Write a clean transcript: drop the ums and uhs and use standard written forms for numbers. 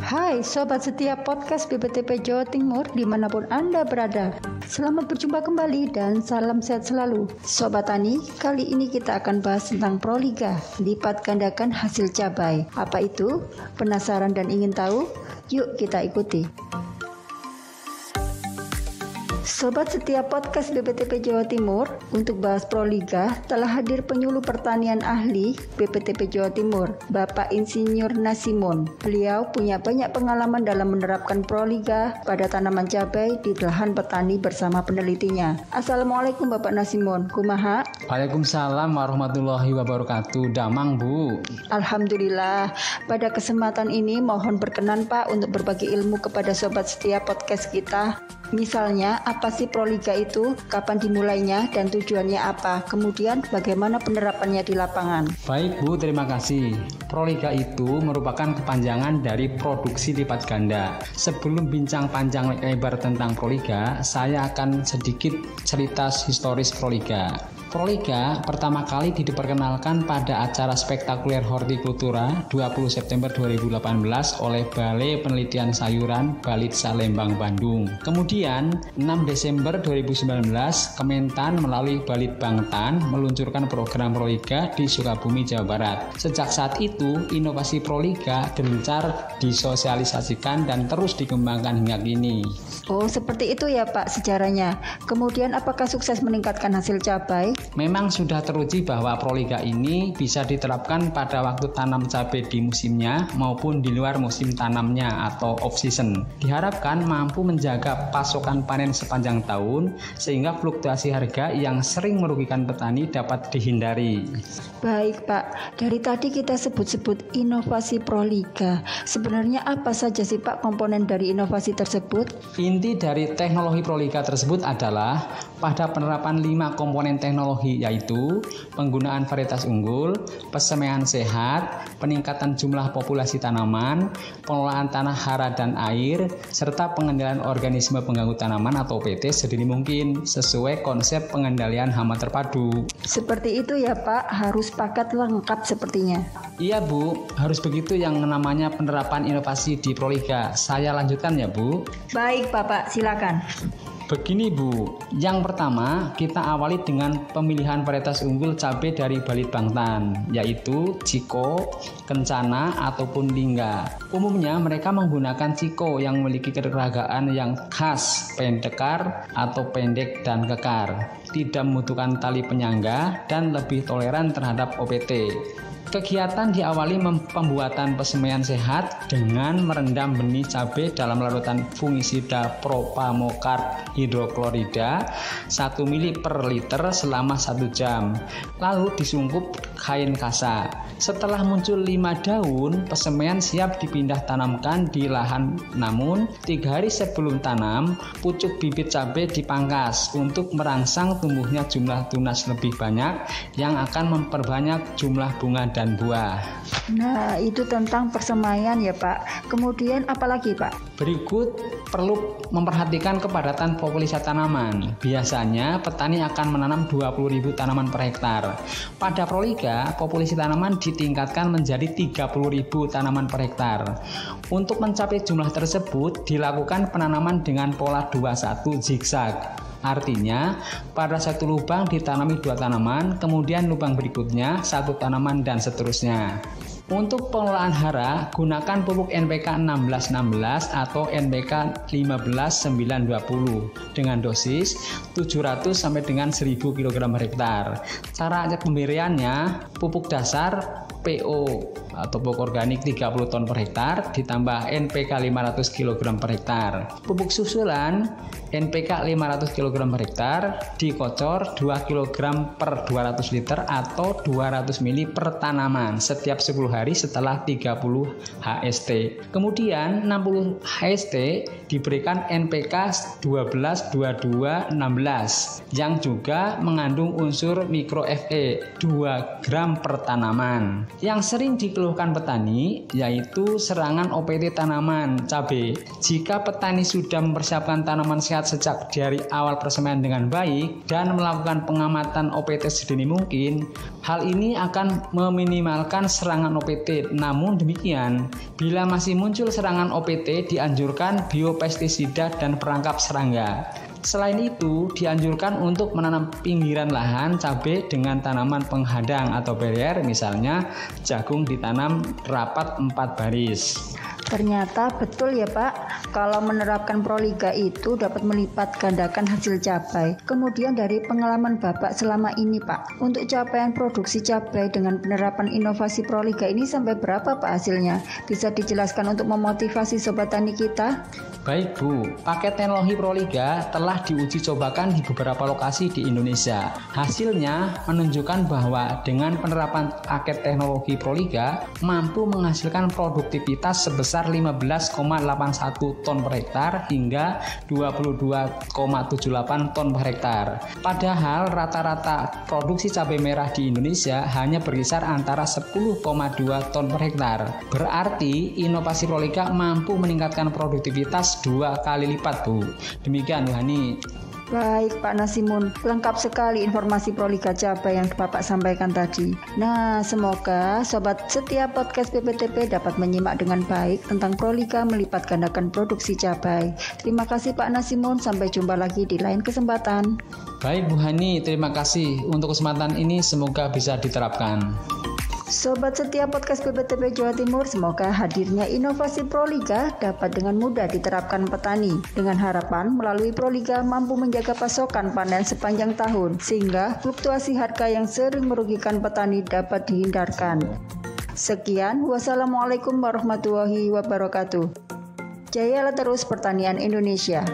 Hai Sobat Setia Podcast BPTP Jawa Timur dimanapun Anda berada. Selamat berjumpa kembali dan salam sehat selalu. Sobat Tani, kali ini kita akan bahas tentang Proliga, lipat gandakan hasil cabai. Apa itu? Penasaran dan ingin tahu? Yuk kita ikuti. Sobat Setia Podcast BPTP Jawa Timur, untuk bahas Proliga telah hadir penyuluh pertanian ahli BPTP Jawa Timur, Bapak Insinyur Nasimon. Beliau punya banyak pengalaman dalam menerapkan Proliga pada tanaman cabai di lahan petani bersama penelitinya. Assalamualaikum Bapak Nasimon, kumaha? Waalaikumsalam warahmatullahi wabarakatuh. Damang Bu. Alhamdulillah. Pada kesempatan ini mohon berkenan Pak untuk berbagi ilmu kepada Sobat Setia Podcast kita. Misalnya, apa sih Proliga itu, kapan dimulainya, dan tujuannya apa? Kemudian, bagaimana penerapannya di lapangan? Baik Bu, terima kasih. Proliga itu merupakan kepanjangan dari produksi lipat ganda. Sebelum bincang panjang lebar tentang Proliga, saya akan sedikit cerita historis Proliga. Proliga pertama kali diperkenalkan pada acara spektakuler Hortikultura 20 September 2018 oleh Balai Penelitian Sayuran Balitsa Lembang Bandung. Kemudian 6 Desember 2019 Kementan melalui Balitbangtan meluncurkan program Proliga di Sukabumi, Jawa Barat. Sejak saat itu inovasi Proliga gencar disosialisasikan dan terus dikembangkan hingga kini. Oh, seperti itu ya Pak sejarahnya. Kemudian apakah sukses meningkatkan hasil cabai? Memang sudah teruji bahwa Proliga ini bisa diterapkan pada waktu tanam cabai di musimnya maupun di luar musim tanamnya atau off-season. Diharapkan mampu menjaga pasokan panen sepanjang tahun sehingga fluktuasi harga yang sering merugikan petani dapat dihindari. Baik Pak, dari tadi kita sebut-sebut inovasi Proliga. Sebenarnya apa saja sih Pak komponen dari inovasi tersebut? Inti dari teknologi Proliga tersebut adalah pada penerapan 5 komponen teknologi, yaitu penggunaan varietas unggul, persemaian sehat, peningkatan jumlah populasi tanaman, pengelolaan tanah hara dan air, serta pengendalian organisme pengganggu tanaman atau PT sedini mungkin sesuai konsep pengendalian hama terpadu. Seperti itu ya Pak, harus paket lengkap sepertinya. Iya Bu, harus begitu yang namanya penerapan inovasi di Proliga. Saya lanjutkan ya Bu. Baik Bapak, silakan. Begini Bu, yang pertama kita awali dengan pemilihan varietas unggul cabai dari Balitbangtan, yaitu Ciko, Kencana, ataupun Lingga. Umumnya mereka menggunakan Ciko yang memiliki keragamaan yang khas, pendekar atau pendek dan kekar, tidak membutuhkan tali penyangga, dan lebih toleran terhadap OPT. Kegiatan diawali pembuatan persemaian sehat dengan merendam benih cabai dalam larutan fungisida propamokard hidroklorida 1 ml per liter selama 1 jam. Lalu disungkup kain kasa. Setelah muncul 5 daun, persemaian siap dipindah tanamkan di lahan. Namun 3 hari sebelum tanam, pucuk bibit cabai dipangkas untuk merangsang tumbuhnya jumlah tunas lebih banyak yang akan memperbanyak jumlah bunga dan buah. Nah, itu tentang persemaian ya Pak. Kemudian apa lagi Pak? Berikut perlu memperhatikan kepadatan populasi tanaman. Biasanya petani akan menanam 20.000 tanaman per hektar. Pada Proliga, populasi tanaman ditingkatkan menjadi 30.000 tanaman per hektar. Untuk mencapai jumlah tersebut, dilakukan penanaman dengan pola 21 zigzag. Artinya, pada satu lubang ditanami 2 tanaman, kemudian lubang berikutnya 1 tanaman dan seterusnya. Untuk pengelolaan hara, gunakan pupuk NPK 1616 atau NPK 15920 dengan dosis 700 sampai dengan 1000 kg per hektar. Cara pemberiannya, pupuk dasar PO atau pupuk organik 30 ton per hektar ditambah NPK 500 kg per hektar. Pupuk susulan NPK 500 kg per hektar dikocor 2 kg per 200 liter atau 200 ml per tanaman setiap 10 hari setelah 30 HST. Kemudian 60 HST diberikan NPK 12-22-16 yang juga mengandung unsur mikro Fe 2 gram per tanaman. Yang sering dikeluhkan petani yaitu serangan OPT tanaman cabai. Jika petani sudah mempersiapkan tanaman sehat sejak dari awal persemaian dengan baik dan melakukan pengamatan OPT sedini mungkin, hal ini akan meminimalkan serangan OPT. Namun demikian, bila masih muncul serangan OPT, dianjurkan biopestisida dan perangkap serangga. Selain itu, dianjurkan untuk menanam pinggiran lahan cabai dengan tanaman penghadang atau barrier, misalnya jagung ditanam rapat 4 baris. Ternyata betul ya Pak, kalau menerapkan Proliga itu dapat melipat gandakan hasil cabai. Kemudian dari pengalaman Bapak selama ini Pak, untuk capaian produksi cabai dengan penerapan inovasi Proliga ini sampai berapa Pak hasilnya? Bisa dijelaskan untuk memotivasi sobat tani kita? Baik Bu, paket teknologi Proliga telah diuji cobakan di beberapa lokasi di Indonesia. Hasilnya menunjukkan bahwa dengan penerapan paket teknologi Proliga mampu menghasilkan produktivitas sebesar 15,81 ton per hektar hingga 22,78 ton per hektar. Padahal rata-rata produksi cabai merah di Indonesia hanya berkisar antara 10,2 ton per hektar. Berarti inovasi Proliga mampu meningkatkan produktivitas 2 kali lipat Bu. Demikian Bu Hani. Baik Pak Nasimun, lengkap sekali informasi Proliga cabai yang Bapak sampaikan tadi. Nah, semoga sobat setiap podcast BPTP dapat menyimak dengan baik tentang Proliga melipat gandakan produksi cabai. Terima kasih Pak Nasimun, sampai jumpa lagi di lain kesempatan. Baik Bu Hani, terima kasih untuk kesempatan ini, semoga bisa diterapkan. Sobat setiap podcast BPTP Jawa Timur, semoga hadirnya inovasi Proliga dapat dengan mudah diterapkan petani. Dengan harapan melalui Proliga mampu menjaga pasokan panen sepanjang tahun, sehingga fluktuasi harga yang sering merugikan petani dapat dihindarkan. Sekian, wassalamualaikum warahmatullahi wabarakatuh. Jayalah terus pertanian Indonesia.